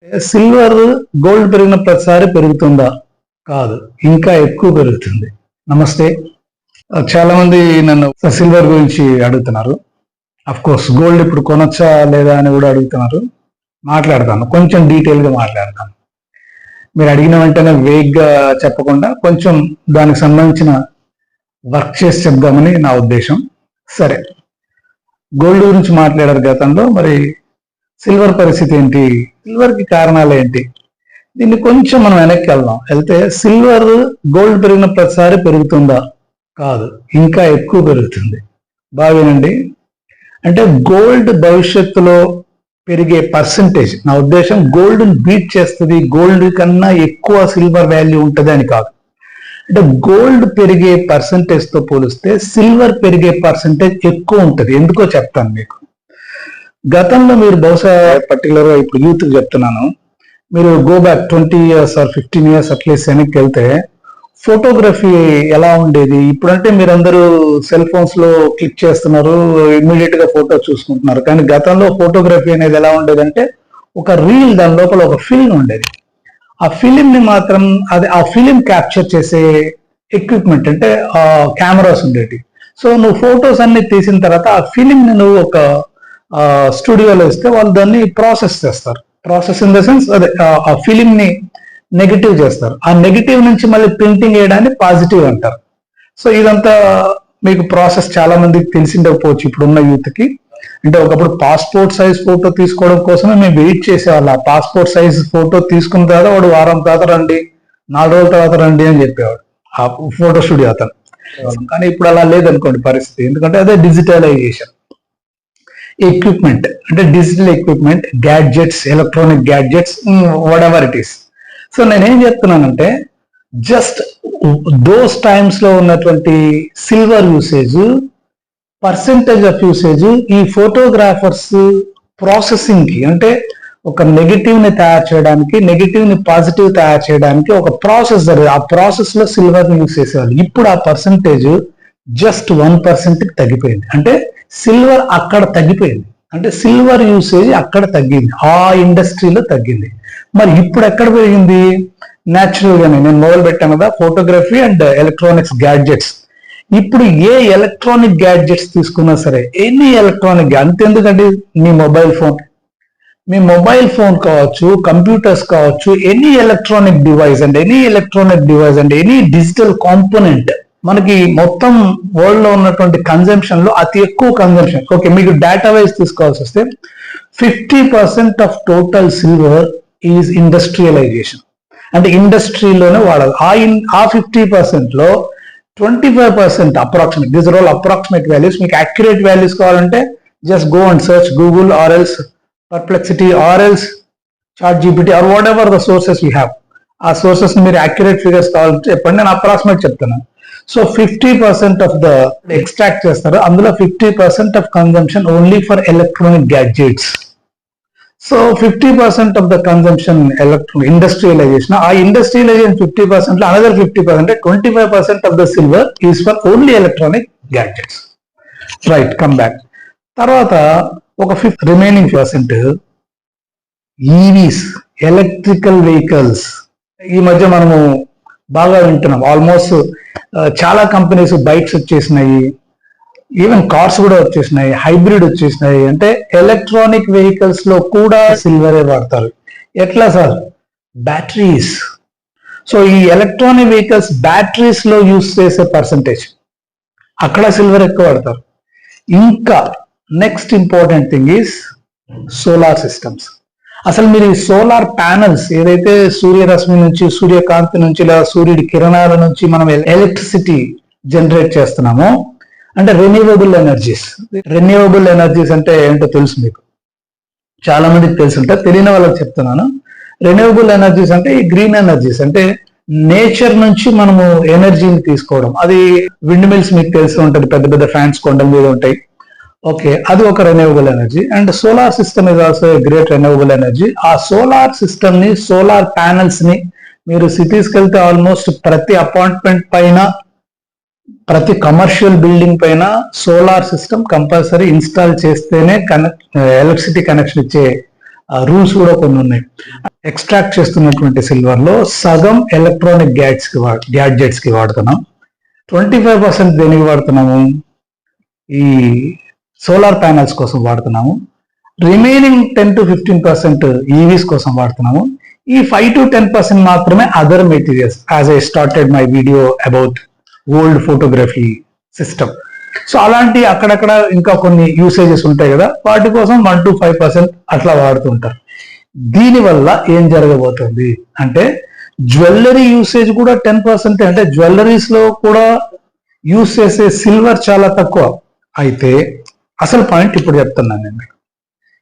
Silver gold పెరిగిన ప్రతిసారి పెరుగుతుందా? కాదు, ఇంకా ఎక్కువ పెరుగుతుంది. నమస్తే. చాలా మంది నన్ను సిల్వర్ గురించి అడుగుతున్నారు. అఫ్ కోర్స్ గోల్డ్ ఇప్పుడు కొనొచ్చా లేదా అని కూడా అడుగుతున్నారు. మాట్లాడతాను, కొంచెం డీటెయిల్ గా మాట్లాడతాను. మీరు అడిగిన వెంటనే వేగ్గా చెప్పకుండా కొంచెం దానికి సంబంధించిన వర్క్ చేసి చెప్దామని నా ఉద్దేశం. సరే, గోల్డ్ గురించి మాట్లాడారు గతంలో, మరి సిల్వర్ పరిస్థితి ఏంటి, సిల్వర్ కి కారణాలు ఏంటి, దీన్ని కొంచెం మనం వెనక్కి వెళ్తే సిల్వర్ గోల్డ్ పెరిగిన ప్రతిసారి పెరుగుతుందా? కాదు, ఇంకా ఎక్కువ పెరుగుతుంది. బాగానండి. అంటే గోల్డ్ భవిష్యత్తులో పెరిగే పర్సంటేజ్, నా ఉద్దేశం గోల్డ్ బీట్ చేస్తుంది, గోల్డ్ కన్నా ఎక్కువ సిల్వర్ వాల్యూ ఉంటుంది అని కాదు. అంటే గోల్డ్ పెరిగే పర్సంటేజ్ తో పోలిస్తే సిల్వర్ పెరిగే పర్సంటేజ్ ఎక్కువ ఉంటుంది. ఎందుకో చెప్తాను మీకు. గతంలో మీరు బహుశా పర్టికులర్గా ఇప్పుడు యూత్ చెప్తున్నాను, మీరు go back 20 years or 15 years at least వెనక్కి వెళ్తే ఫోటోగ్రఫీ ఎలా ఉండేది? ఇప్పుడంటే మీరందరూ సెల్ ఫోన్స్ లో క్లిక్ చేస్తున్నారు, ఇమ్మీడియట్ గా ఫోటో చూసుకుంటున్నారు. కానీ గతంలో ఫోటోగ్రఫీ అనేది ఎలా ఉండేదంటే ఒక రీల్, దాని లోపల ఒక ఫిల్మ్ ఉండేది. ఆ ఫిలిం ని మాత్రం ఆ ఫిలిం క్యాప్చర్ చేసే ఎక్విప్మెంట్ అంటే ఆ కెమెరాస్ ఉండేవి. సో నువ్వు ఫొటోస్ అన్ని తీసిన తర్వాత ఆ ఫిలిం ని నువ్వు ఒక స్టూడియోలో ఇస్తే వాళ్ళు దాన్ని ప్రాసెస్ చేస్తారు. ప్రాసెస్ ఇన్ ద సెన్స్ అదే ఆ ఫిలిం ని నెగిటివ్ చేస్తారు. ఆ నెగిటివ్ నుంచి మళ్ళీ ప్రింటింగ్ వేయడాన్ని పాజిటివ్ అంటారు. సో ఇదంతా మీకు ప్రాసెస్ చాలా మందికి తెలిసిండకపోవచ్చు ఇప్పుడున్న యూత్ కి. అంటే ఒకప్పుడు పాస్పోర్ట్ సైజ్ ఫోటో తీసుకోవడం కోసమే మేము వెయిట్ చేసేవాళ్ళం. ఆ పాస్పోర్ట్ సైజ్ ఫోటో తీసుకున్న తర్వాత వాడు వారం తర్వాత రండి, 4 రోజుల తర్వాత రండి అని చెప్పేవాడు ఆ ఫోటో స్టూడియో అతను. కానీ ఇప్పుడు అలా లేదనుకోండి పరిస్థితి. ఎందుకంటే అదే డిజిటలైజేషన్. ఎక్విప్మెంట్ అంటే digital equipment, gadgets, electronic gadgets, what ever it is. So నేనేం చెప్తున్నానంటే జస్ట్ దోస్ టైమ్స్ లో ఉన్నటువంటి silver usage, percentage of usage ఈ ఫోటోగ్రాఫర్స్ ప్రాసెసింగ్ కి, అంటే ఒక నెగిటివ్ ని తయారు చేయడానికి, నెగిటివ్ ని పాజిటివ్ తయారు చేయడానికి ఒక ప్రాసెస్ జరిగింది. ఆ ప్రాసెస్ లో సిల్వర్ ని యూజ్ చేసేవాళ్ళు. ఇప్పుడు ఆ పర్సెంటేజ్ జస్ట్ 1% కి తగ్గిపోయింది. అంటే సిల్వర్ అక్కడ తగ్గిపోయింది, అంటే సిల్వర్ యూసేజ్ అక్కడ తగ్గింది, ఆ ఇండస్ట్రీలో తగ్గింది. మరి ఇప్పుడు ఎక్కడ పెరిగింది? న్యాచురల్ గానే నేను మొదలు పెట్టాను కదా, ఫోటోగ్రఫీ అండ్ ఎలక్ట్రానిక్స్ గ్యాడ్జెట్స్. ఇప్పుడు ఏ ఎలక్ట్రానిక్ గ్యాడ్జెట్స్ తీసుకున్నా సరే, ఎనీ ఎలక్ట్రానిక్, అంతెందుకంటే మీ మొబైల్ ఫోన్ కావచ్చు, కంప్యూటర్స్ కావచ్చు, any electronic device and any digital component, మనకి మొత్తం వరల్డ్ లో ఉన్నటువంటి కన్జంప్షన్ లో అతి ఎక్కువ కన్జంప్షన్. ఓకే, మీకు డేటా వైజ్ తీసుకోవాల్సి వస్తే 50% of total silver is industrialisation. అంటే ఇండస్ట్రీలోనే వాడాలి. ఆ 50% లో 25% approximate, these are all approximate values. మీకు యాక్యురేట్ వాల్యూస్ కావాలంటే just go and search Google or else Perplexity or else chat GPT or whatever the sources you have. ఆ sources మీరు accurate figures కావాలంటే చెప్పండి, నేను అప్రాక్సిమేట్ చెప్తున్నాను. So 50% of the extract చేస్తారు, అందులో 50% of consumption only for electronic gadgets. So 50% of the consumption industrialisation. ఆ industrialisation 50% లో another 50%, 25% of the silver is for only electronic gadgets. Right, come back. తర్వాత ఒక remaining percent EVs, electrical vehicles. ఈ మధ్య మనము బాగా వింటున్నాం. ఆల్మోస్ట్ చాలా కంపెనీస్ బైక్స్ వచ్చేసినాయి, ఈవెన్ కార్స్ కూడా వచ్చేసినాయి, హైబ్రిడ్ వచ్చేసినాయి. అంటే ఎలక్ట్రానిక్ వెహికల్స్ లో కూడా సిల్వరే వాడతారు. ఎట్లా సార్? బ్యాటరీస్. సో ఈ ఎలక్ట్రానిక్ వెహికల్స్ బ్యాటరీస్ లో యూజ్ చేసే పర్సంటేజ్, అక్కడ సిల్వర్ ఎక్కువ వాడతారు. ఇంకా next important thing is solar systems. అసలు మీరు ఈ సోలార్ ప్యానల్స్ ఏదైతే సూర్యరశ్మి నుంచి, సూర్యకాంతి నుంచి, లేదా సూర్యుడి కిరణాల నుంచి మనం ఎలక్ట్రిసిటీ జనరేట్ చేస్తున్నామో, అంటే రెన్యూవబుల్ ఎనర్జీస్ అంటే ఏంటో తెలుసు మీకు, చాలా మందికి తెలుసుంటే, తెలియని వాళ్ళకి చెప్తున్నాను. రెన్యూవబుల్ ఎనర్జీస్ అంటే ఈ గ్రీన్ ఎనర్జీస్, అంటే నేచర్ నుంచి మనము ఎనర్జీని తీసుకోవడం. అది విండ్ మిల్స్ మీకు తెలిసి ఉంటుంది, పెద్ద పెద్ద ఫ్యాన్స్ కొండల మీద ఉంటాయి. ఓకే, అది ఒక renewable energy. And solar system is also a great renewable energy. ఆ సోలార్ సిస్టమ్ ని, సోలార్ ప్యానల్స్ ని మీరు సిటీస్కి వెళ్తే ఆల్మోస్ట్ ప్రతి అపార్ట్మెంట్ పైన, ప్రతి కమర్షియల్ బిల్డింగ్ పైన సోలార్ సిస్టమ్ కంపల్సరీ ఇన్స్టాల్ చేస్తేనే ఎలక్ట్రిసిటీ కనెక్షన్ ఇచ్చే రూల్స్ కూడా కొన్ని ఉన్నాయి. ఎక్స్ట్రాక్ట్ చేస్తున్నటువంటి సిల్వర్ లో సగం ఎలక్ట్రానిక్ గ్యాడ్జెట్స్ కి వాడుతున్నాం. 25% దేనికి వాడుతున్నాము? ఈ సోలార్ ప్యానల్స్ కోసం వాడుతున్నాము. రిమైనింగ్ 10 to 15% ఈవీస్ కోసం వాడుతున్నాము. ఈ 5 to 10% మాత్రమే other materials, as I started my video about old photography system. So అలాంటి అక్కడక్కడ ఇంకా కొన్ని యూసేజెస్ ఉంటాయి కదా, వాటి కోసం 1 to 5% అట్లా వాడుతుంటారు. దీనివల్ల ఏం జరగబోతుంది అంటే జ్యువెలరీ యూసేజ్ కూడా 10%, అంటే జ్యువెలరీస్ లో కూడా యూస్ చేసే సిల్వర్ చాలా తక్కువ. అయితే అసలు పాయింట్ ఇప్పుడు చెప్తున్నాను నేను.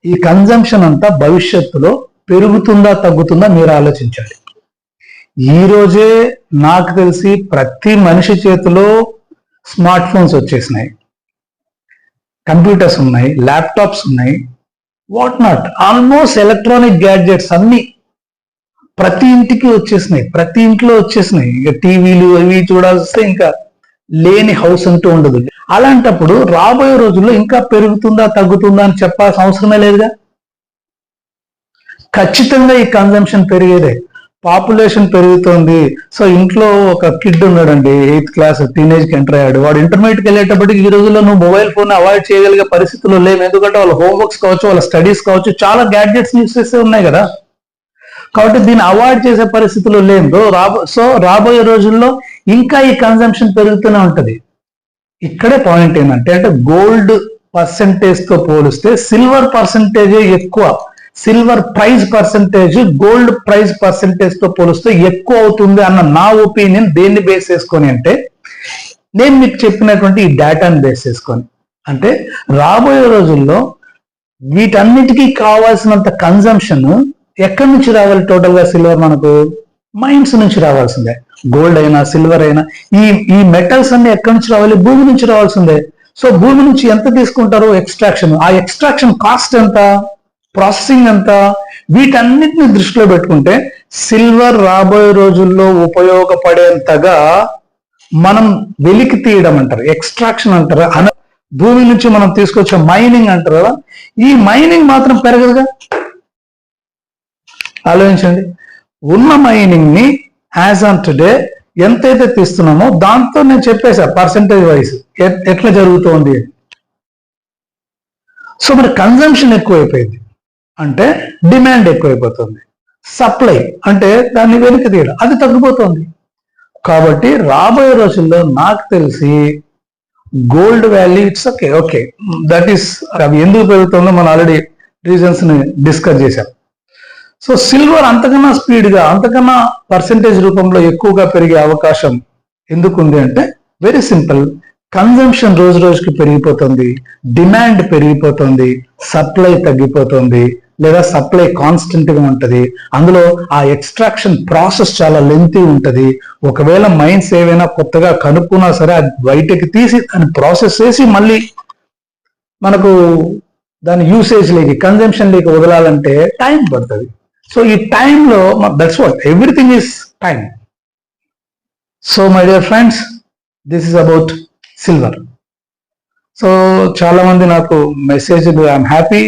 ఈ కన్జంప్షన్ అంతా భవిష్యత్తులో పెరుగుతుందా తగ్గుతుందా మీరు ఆలోచించాలి. ఈ రోజే నాకు తెలిసి ప్రతి మనిషి చేతిలో స్మార్ట్ ఫోన్స్ వచ్చేసినాయి, కంప్యూటర్స్ ఉన్నాయి, ల్యాప్టాప్స్ ఉన్నాయి, what not, almost electronic gadgets అన్ని ప్రతి ఇంటికి వచ్చేసినాయి, ప్రతి ఇంట్లో వచ్చేసినాయి. ఇక టీవీలు అవి చూడాల్సి ఇంకా లేని హౌస్ అంటూ ఉండదు. అలాంటప్పుడు రాబోయే రోజుల్లో ఇంకా పెరుగుతుందా తగ్గుతుందా అని చెప్పాల్సిన అవసరమే లేదుగా. ఖచ్చితంగా ఈ కన్జంప్షన్ పెరిగేదే. పాపులేషన్ పెరుగుతోంది. సో ఇంట్లో ఒక కిడ్ ఉన్నాడండి, 8th క్లాస్, టీనేజ్కి ఎంటర్ అయ్యాడు. వాడు ఇంటర్మీడియట్కి వెళ్ళేటప్పటికి ఈ రోజుల్లో నువ్వు మొబైల్ ఫోన్ అవాయిడ్ చేయగలిగే పరిస్థితుల్లో లేవు. ఎందుకంటే వాళ్ళ హోంవర్క్స్ కావచ్చు, వాళ్ళ స్టడీస్ కావచ్చు, చాలా గ్యాడ్జెట్స్ యూస్ చేస్తే ఉన్నాయి కదా. కాబట్టి దీన్ని అవాయిడ్ చేసే పరిస్థితులు లేదు. సో రాబోయే రోజుల్లో ఇంకా ఈ కన్జంప్షన్ పెరుగుతూనే ఉంటది. ఇక్కడే పాయింట్ ఏంటంటే, గోల్డ్ పర్సెంటేజ్ తో పోలిస్తే సిల్వర్ పర్సెంటేజే ఎక్కువ. Silver price percentage gold price percentage తో పోలిస్తే ఎక్కువ అవుతుంది అన్న నా ఒపీనియన్. దేన్ని బేస్ చేసుకొని అంటే, నేను మీకు చెప్పినటువంటి ఈ డేటాను బేస్ చేసుకొని, అంటే రాబోయే రోజుల్లో వీటన్నిటికీ కావాల్సినంత కన్జంప్షన్ ఎక్కడి నుంచి రావాలి? టోటల్ గా సిల్వర్ మనకు మైన్స్ నుంచి రావాల్సిందే. గోల్డ్ అయినా సిల్వర్ అయినా ఈ మెటల్స్ అన్ని ఎక్కడి నుంచి రావాలి? భూమి నుంచి రావాల్సిందే. సో భూమి నుంచి ఎంత తీసుకుంటారు ఎక్స్ట్రాక్షన్? ఆ ఎక్స్ట్రాక్షన్ కాస్ట్ ఎంత, ప్రాసెసింగ్ ఎంత, వీటన్నిటిని దృష్టిలో పెట్టుకుంటే సిల్వర్ రాబోయే రోజుల్లో ఉపయోగపడేంతగా మనం వెలికి తీయడం అంటారు, ఎక్స్ట్రాక్షన్ అంటారు, భూమి నుంచి మనం తీసుకొచ్చే మైనింగ్ అంటారు కదా, ఈ మైనింగ్ మాత్రం పెరగదుగా. ఆలోచించండి. ఉన్న మైనింగ్ ని యాజ్ ఆన్ టుడే ఎంతైతే తీస్తున్నామో దాంతో నేను చెప్పేసా పర్సెంటేజ్ వైజ్ ఎట్లా జరుగుతోంది. సో మరి కన్జంప్షన్ ఎక్కువైపోయింది అంటే డిమాండ్ ఎక్కువైపోతుంది, సప్లై అంటే దాన్ని వెనక్కి తీయడం అది తగ్గిపోతుంది. కాబట్టి రాబోయే రోజుల్లో నాకు తెలిసి gold value it's okay that is, అవి ఎందుకు పెరుగుతుందో మనం ఆల్రెడీ రీజన్స్ ని డిస్కస్ చేశాం. సో సిల్వర్ అంతకన్నా స్పీడ్గా, అంతకన్నా పర్సెంటేజ్ రూపంలో ఎక్కువగా పెరిగే అవకాశం ఎందుకు ఉంది అంటే వెరీ సింపుల్. కన్జంప్షన్ రోజు రోజుకి పెరిగిపోతుంది, డిమాండ్ పెరిగిపోతుంది, సప్లై తగ్గిపోతుంది, లేదా సప్లై కాన్స్టెంట్ గా ఉంటది. అందులో ఆ ఎక్స్ట్రాక్షన్ ప్రాసెస్ చాలా లెంతీ ఉంటది. ఒకవేళ మైన్స్ ఏవైనా కొత్తగా కనుక్కున్నా సరే అది బయటకి తీసి దాన్ని ప్రాసెస్ చేసి మళ్ళీ మనకు దాని యూసేజ్ లేకి, కన్జంప్షన్ లేకి వదలాలంటే టైం పడుతుంది. సో ఈ టైంలో that's what everything is time. So my dear friends, this is about silver. So చాలా మంది నాకు message, I'm happy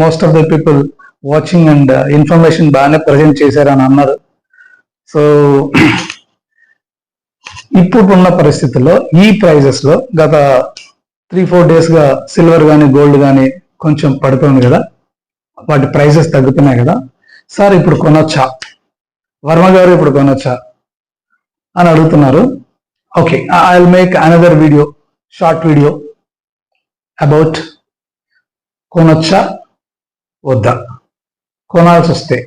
most of the people watching and information బాగానే ప్రజెంట్ చేశారని అన్నారు. సో ఇప్పుడున్న పరిస్థితుల్లో ఈ ప్రైజెస్ లో గత 3-4 days గా సిల్వర్ కానీ గోల్డ్ కానీ కొంచెం పడుతుంది కదా, వాటి ప్రైజెస్ తగ్గుతున్నాయి కదా. సార్ ఇప్పుడు కొనొచ్చా, వర్మ గారు ఇప్పుడు కొనొచ్చా అని అడుగుతున్నారు. Okay, I will make another video, short video about కొనొచ్చా వద్దా, కొనాల్సి వస్తే